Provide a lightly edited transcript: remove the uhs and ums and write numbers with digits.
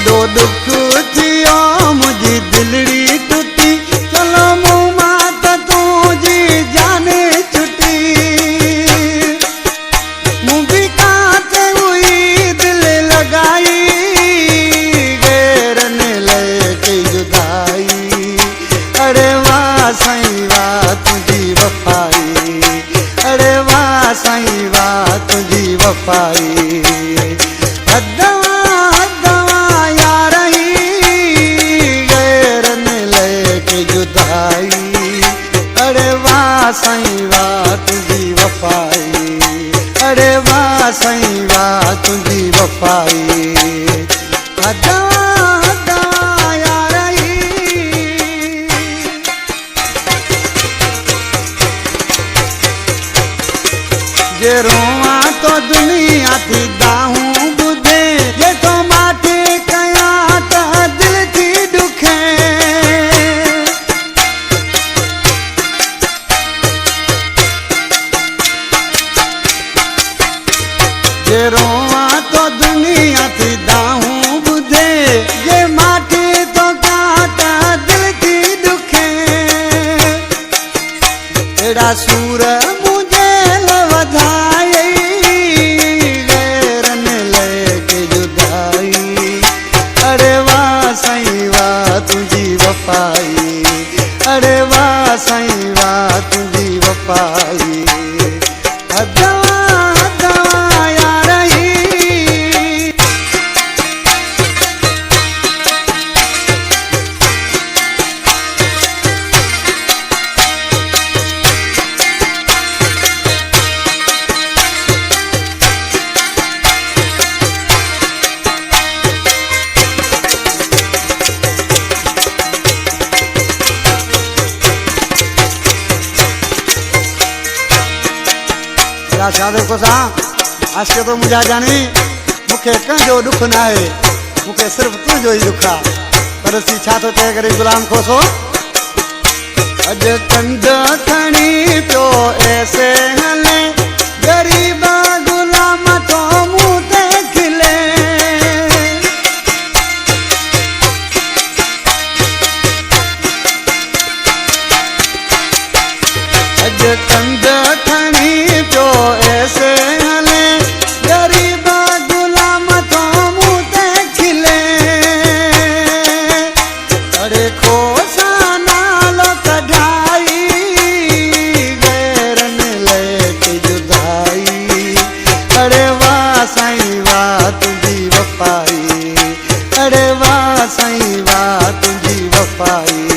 वॾो दुख थियो मुंहिंजी दिलड़ी टुटी चलो मूं मां त तुंहिंजी जाने छुटी मूं बि काथे हुई दिल लॻाई गैरनि लेके जुदाई अरे वाह साईं वाह तुंहिंजी वफ़ाई अरे वाह साईं वाह तुंहिंजी वफ़ाई अरे वाह साईं वाह तुंहिंजी वफ़ाई अरे वाह साईं वाह तुंहिंजी वफ़ाई जे रोवां तो दुनिया थी दाहूं ॿुधे जे तो माथे कयां त दिल थी ॾुखे जे रोवां तो दुनिया थी दाहूं ॿुधे जे माथे तो काट दिल थी ॾुखे अहिड़ा सूर मुंहिंजे लाइ वधाई गैरनि लेके जुदाई अरे वाह साईं वाह तुंहिंजी वफ़ाई अरे वाह साईं वाह तुंहिंजी वफ़ाई साधु को सा आशिक़ तो मुंहिंजा ॼाणी मूंखे कंहिंजो ॾुख न आहे मूंखे सिर्फ़ु तुंहिंजो ई ॾुख आहे पर सी छा थो चए करे गुलाम खोसो अॼु कंध खणी पियो ऐसे हले ग़रीब गुलाम तो मूं ते खिले अॼु कंध खणी पियो ऐसे हले ग़रीब गुलाम तो मूं ते खिले अरे खोसा नालो कढाई गैरनि लेके जुदाई अरे वाह साईं वाह तुंहिंजी वफ़ाई अरे वाह साईं वाह तुंहिंजी वफ़ाई